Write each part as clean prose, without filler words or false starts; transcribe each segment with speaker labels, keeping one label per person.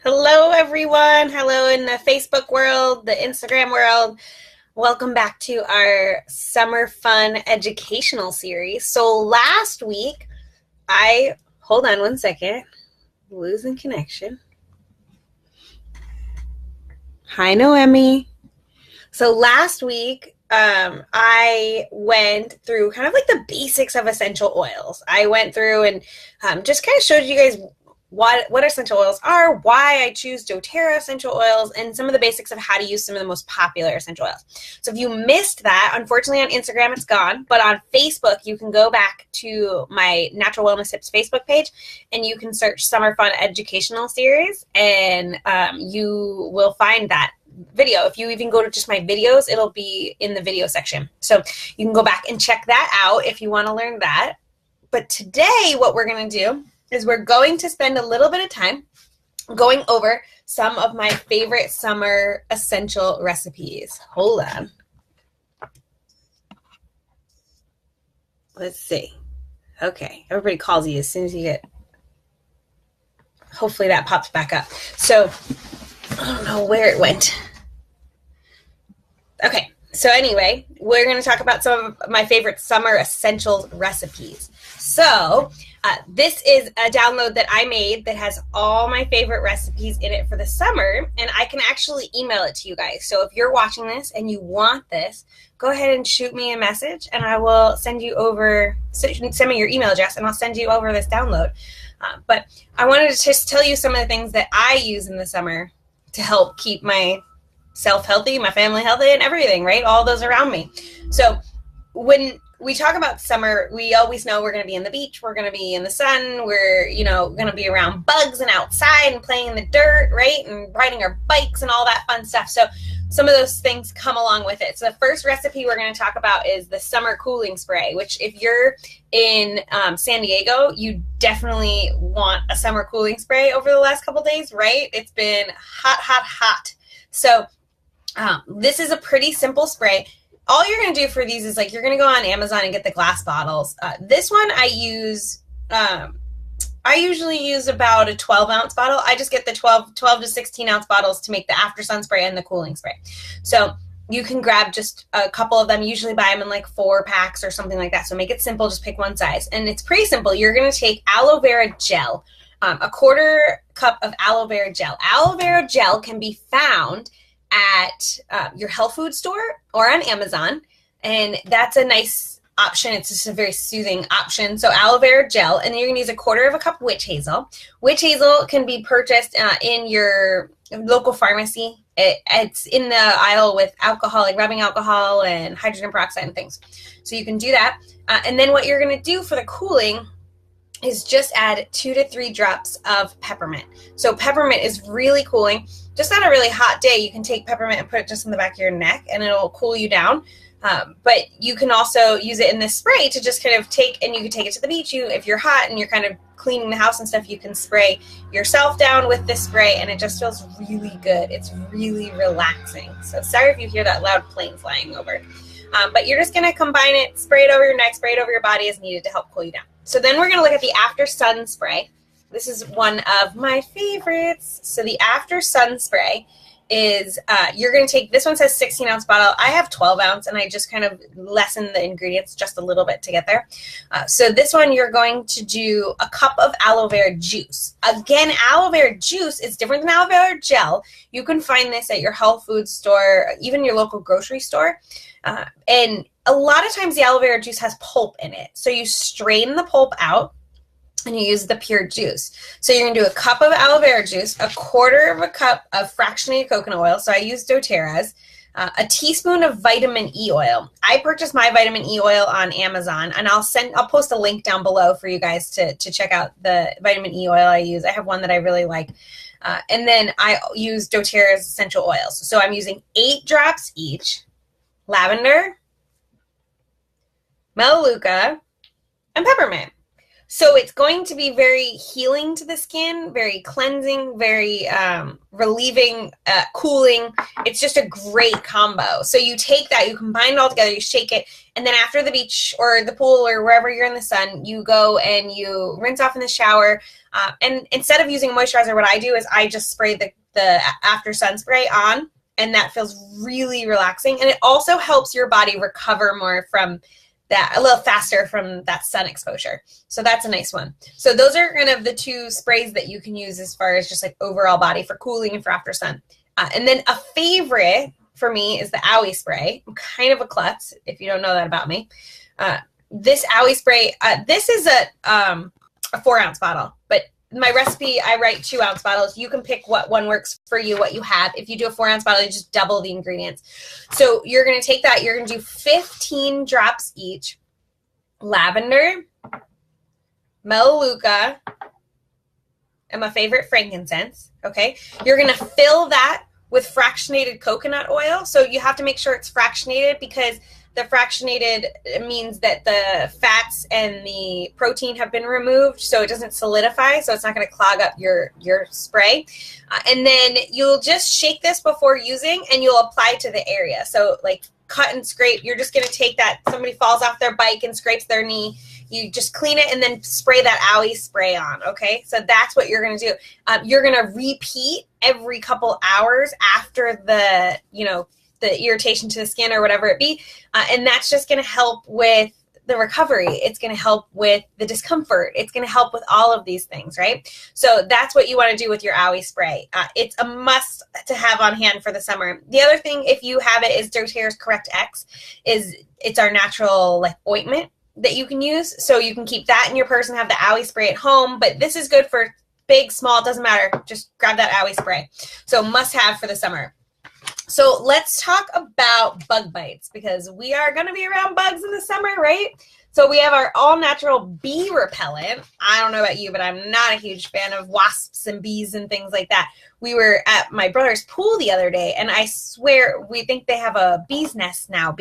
Speaker 1: Hello, everyone. Hello in the Facebook world, the Instagram world. Welcome back to our summer fun educational series. So last week, hold on one second, losing connection. Hi, Noemi. So last week, I went through kind of like the basics of essential oils. I went through and just kind of showed you guys what essential oils are, why I choose doTERRA essential oils, and some of the basics of how to use some of the most popular essential oils. So if you missed that, unfortunately on Instagram it's gone, but on Facebook you can go back to my Natural Wellness Tips Facebook page and you can search Summer Fun Educational Series, and you will find that video. If you even go to just my videos, it'll be in the video section. So you can go back and check that out if you want to learn that. But today what we're going to do is we're going to spend a little bit of time going over some of my favorite summer essential recipes. Hold on. Let's see. Okay, everybody calls you as soon as you get, hopefully that pops back up. So I don't know where it went. Okay, so anyway, we're going to talk about some of my favorite summer essentials recipes. So this is a download that I made that has all my favorite recipes in it for the summer, and I can actually email it to you guys. So if you're watching this and you want this, go ahead and shoot me a message, and I will send you over, send me your email address, and I'll send you over this download. But I wanted to just tell you some of the things that I use in the summer to help keep myself healthy, my family healthy, and everything, right? All those around me. So when we talk about summer, we always know we're going to be in the beach, we're going to be in the sun, we're, going to be around bugs and outside and playing in the dirt, right? And riding our bikes and all that fun stuff. So some of those things come along with it. So the first recipe we're going to talk about is the summer cooling spray, which if you're in San Diego, you definitely want a summer cooling spray over the last couple days, right? It's been hot, hot, hot. So this is a pretty simple spray. All you're going to do for these is you're going to go on Amazon and get the glass bottles. This one I usually use about a 12-ounce bottle. I just get the 12 to 16-ounce bottles to make the after sun spray and the cooling spray. So you can grab just a couple of them. Usually buy them in 4 packs or something like that. So make it simple. Just pick one size. And it's pretty simple. You're going to take aloe vera gel, a 1/4 cup of aloe vera gel. Aloe vera gel can be found at your health food store or on Amazon, and that's a nice option. It's just a very soothing option. So aloe vera gel, and then you're going to use a 1/4 cup witch hazel. Witch hazel can be purchased in your local pharmacy. It's in the aisle with alcohol, rubbing alcohol and hydrogen peroxide and things. So you can do that. And then what you're going to do for the cooling is just add 2 to 3 drops of peppermint. So peppermint is really cooling. Just on a really hot day, you can take peppermint and put it just in the back of your neck, and it'll cool you down. But you can also use it in this spray to just kind of and you can take it to the beach. If you're hot and you're kind of cleaning the house and stuff, you can spray yourself down with this spray, and it just feels really good. It's really relaxing. So sorry if you hear that loud plane flying over. But you're just going to combine it, spray it over your neck, spray it over your body as needed to help cool you down. So then we're going to look at the after sun spray. This is one of my favorites. So the after sun spray is, you're going to take, this one says 16-ounce bottle. I have 12-ounce, and I just kind of lessen the ingredients just a little bit to get there. So this one, you're going to do a cup of aloe vera juice. Again, aloe vera juice is different than aloe vera gel. You can find this at your health food store, even your local grocery store. And a lot of times the aloe vera juice has pulp in it. So you strain the pulp out and you use the pure juice. So you're going to do a cup of aloe vera juice, a 1/4 cup of fractionated coconut oil. So I use doTERRA's, a teaspoon of vitamin E oil. I purchased my vitamin E oil on Amazon, and I'll post a link down below for you guys to check out the vitamin E oil I use. I have one that I really like. And then I use doTERRA's essential oils. So I'm using 8 drops each: lavender, melaleuca, and peppermint. So it's going to be very healing to the skin, very cleansing, very relieving, cooling. It's just a great combo. So you take that, you combine it all together, you shake it, and then after the beach or the pool or wherever you're in the sun, you go and you rinse off in the shower. And instead of using moisturizer, what I do is I just spray the after sun spray on, and that feels really relaxing. And it also helps your body recover more from that, a little faster from that sun exposure. So that's a nice one. So those are kind of the two sprays that you can use as far as just like overall body for cooling and for after sun. And then a favorite for me is the Owie spray. I'm kind of a klutz, if you don't know that about me. This Owie spray, this is a 4-ounce bottle, but my recipe, I write 2-ounce bottles. You can pick what one works for you, what you have. If you do a 4-ounce bottle, you just double the ingredients. So you're going to take that. You're going to do 15 drops each. Lavender, Melaleuca, and my favorite, frankincense. Okay. You're going to fill that with fractionated coconut oil. So you have to make sure it's fractionated, because the fractionated means that the fats and the protein have been removed, so it doesn't solidify, so it's not going to clog up your spray. And then you'll just shake this before using, and you'll apply to the area. So like cut and scrape, you're just going to take that, somebody falls off their bike and scrapes their knee, you just clean it and then spray that Owie spray on, okay? So that's what you're going to do. You're going to repeat every couple hours after the, the irritation to the skin or whatever it be. And that's just going to help with the recovery. It's going to help with the discomfort. It's going to help with all of these things, right? So that's what you want to do with your Owie spray. It's a must to have on hand for the summer. The other thing, if you have it, is doTERRA's Correct X. It's our natural like ointment that you can use. So you can keep that in your purse and have the Owie spray at home. But this is good for big, small, doesn't matter. Just grab that Owie spray. So must have for the summer. So let's talk about bug bites, because we are going to be around bugs in the summer, right? So we have our all-natural bee repellent. I don't know about you, but I'm not a huge fan of wasps and bees and things like that. We were at my brother's pool the other day, and I swear we think they have a bee's nest now,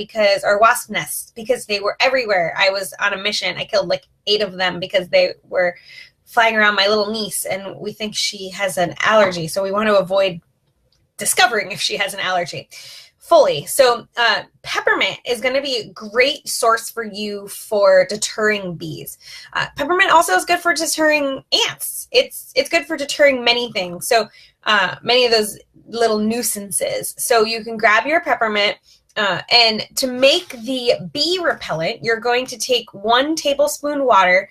Speaker 1: or wasp nest, because they were everywhere. I was on a mission. I killed like 8 of them because they were flying around my little niece, and we think she has an allergy. So we want to avoid discovering if she has an allergy fully. So peppermint is going to be a great source for you for deterring bees. Peppermint also is good for deterring ants. It's good for deterring many things. So many of those little nuisances. So you can grab your peppermint, and to make the bee repellent, you're going to take 1 tablespoon water,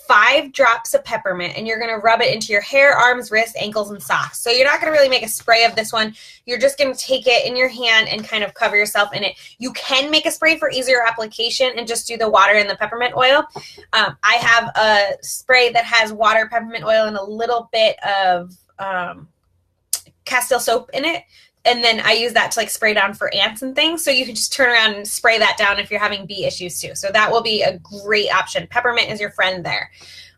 Speaker 1: 5 drops of peppermint, and you're going to rub it into your hair, arms, wrists, ankles, and socks. So you're not going to really make a spray of this one. You're just going to take it in your hand and kind of cover yourself in it. You can make a spray for easier application and just do the water and the peppermint oil. I have a spray that has water, peppermint oil, and a little bit of Castile soap in it. And then I use that to like spray down for ants and things. So you can just turn around and spray that down if you're having bee issues too. So that will be a great option. Peppermint is your friend there.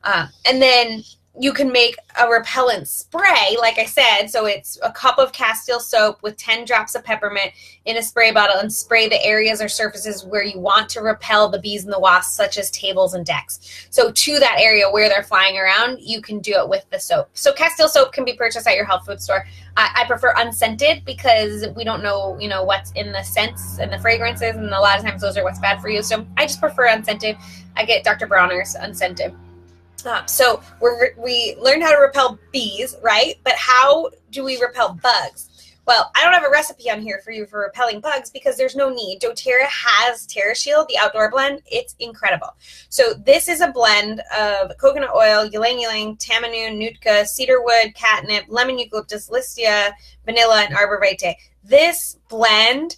Speaker 1: And then you can make a repellent spray, like I said. So it's a cup of Castile soap with 10 drops of peppermint in a spray bottle, and spray the areas or surfaces where you want to repel the bees and the wasps, such as tables and decks. So to that area where they're flying around, you can do it with the soap. So Castile soap can be purchased at your health food store. I prefer unscented because we don't know, what's in the scents and the fragrances, and a lot of times those are what's bad for you. So I just prefer unscented. I get Dr. Bronner's unscented. So we learned how to repel bees, right? But how do we repel bugs? Well, I don't have a recipe on here for you for repelling bugs because there's no need. doTERRA has TerraShield, the outdoor blend. It's incredible. So this is a blend of coconut oil, ylang ylang, tamanoon, nootka, cedarwood, catnip, lemon eucalyptus, listia, vanilla, and arbor vitae. This blend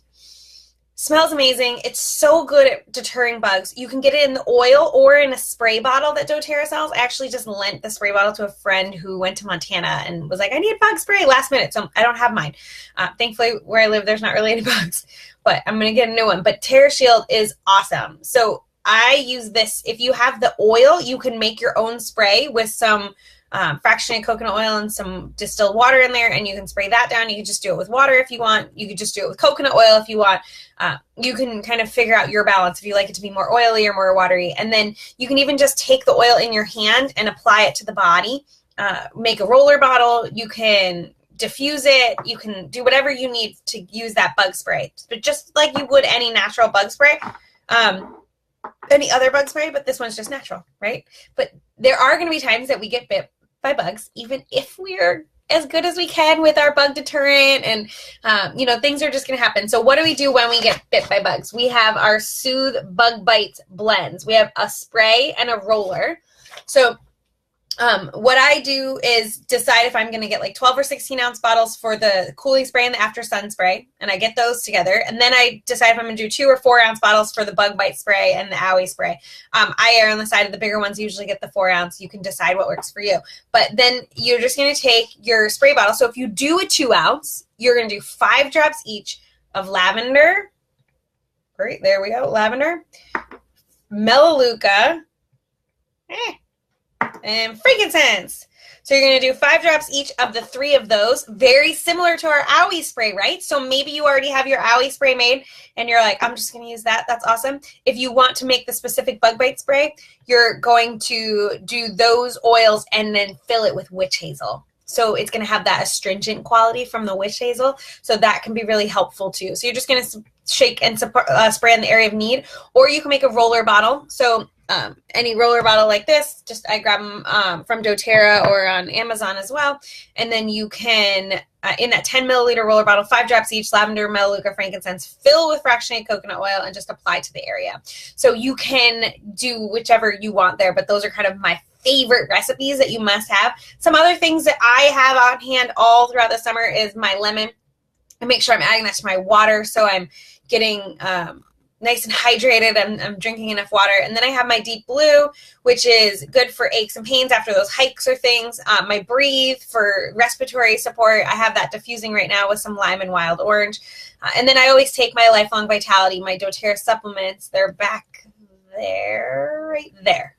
Speaker 1: smells amazing. It's so good at deterring bugs. You can get it in the oil or in a spray bottle that doTERRA sells. I actually just lent the spray bottle to a friend who went to Montana and was like, I need bug spray last minute. So I don't have mine. Thankfully, where I live, there's not really any bugs, but I'm going to get a new one. But TerraShield is awesome. So I use this. If you have the oil, you can make your own spray with some fractionated coconut oil and some distilled water in there, and you can spray that down. You can just do it with water if you want. You could just do it with coconut oil if you want. You can kind of figure out your balance if you like it to be more oily or more watery. And then you can even just take the oil in your hand and apply it to the body. Make a roller bottle. You can diffuse it. You can do whatever you need to use that bug spray, but just like you would any natural bug spray, any other bug spray, but this one's just natural, right? But there are going to be times that we get bit by bugs, even if we're as good as we can with our bug deterrent, and things are just going to happen. So what do we do when we get bit by bugs? We have our Soothe Bug Bites blends. We have a spray and a roller. So what I do is decide if I'm going to get like 12 or 16 ounce bottles for the cooling spray and the after sun spray, and I get those together. And then I decide if I'm going to do 2 or 4 ounce bottles for the bug bite spray and the owie spray. I err on the side of the bigger ones, usually get the 4 ounce. You can decide what works for you. But then you're just going to take your spray bottle. So if you do a 2 ounce, you're going to do 5 drops each of lavender. Right, there we go. Lavender, Melaleuca, and frankincense. So you're going to do 5 drops each of the 3 of those, very similar to our owie spray, right? So maybe you already have your owie spray made and you're like, I'm just going to use that. That's awesome. If you want to make the specific bug bite spray, you're going to do those oils and then fill it with witch hazel. So it's going to have that astringent quality from the witch hazel. So that can be really helpful too. So you're just going to shake and spray in the area of need, or you can make a roller bottle. So any roller bottle like this, just I grab them from doTERRA or on Amazon as well. And then you can, in that 10 milliliter roller bottle, 5 drops each, lavender, melaleuca, frankincense, fill with fractionated coconut oil and just apply to the area. So you can do whichever you want there, but those are kind of my favorite recipes that you must have. Some other things that I have on hand all throughout the summer is my lemon. I make sure I'm adding that to my water so I'm getting nice and hydrated. I'm drinking enough water. And then I have my Deep Blue, which is good for aches and pains after those hikes or things. My Breathe for respiratory support. I have that diffusing right now with some lime and wild orange. And then I always take my Lifelong Vitality, my doTERRA supplements. They're back there, right there.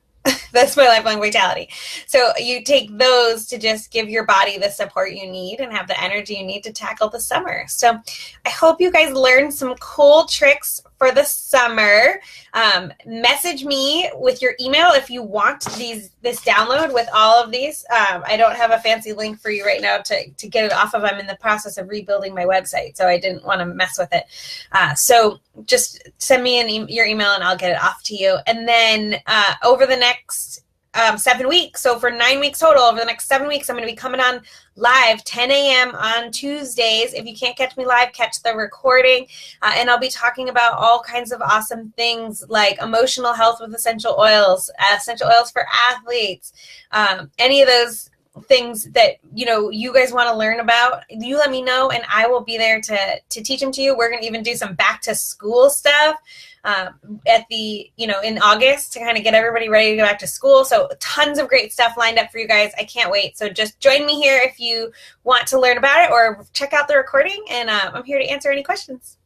Speaker 1: That's my Lifelong Vitality. So you take those to just give your body the support you need and have the energy you need to tackle the summer. So I hope you guys learned some cool tricks for the summer. Message me with your email if you want this download with all of these. I don't have a fancy link for you right now to get it off of. I'm in the process of rebuilding my website, so I didn't want to mess with it. So just send me your email and I'll get it off to you. And then over the next 7 weeks, so for 9 weeks total, over the next 7 weeks, I'm going to be coming on live 10 a.m. on Tuesdays. If you can't catch me live, catch the recording. And I'll be talking about all kinds of awesome things like emotional health with essential oils for athletes, any of those things that you guys want to learn about. You let me know and I will be there to teach them to you. We're going to even do some back to school stuff at the in August to kind of get everybody ready to go back to school. So tons of great stuff lined up for you guys. I can't wait. So just join me here if you want to learn about it or check out the recording, and I'm here to answer any questions.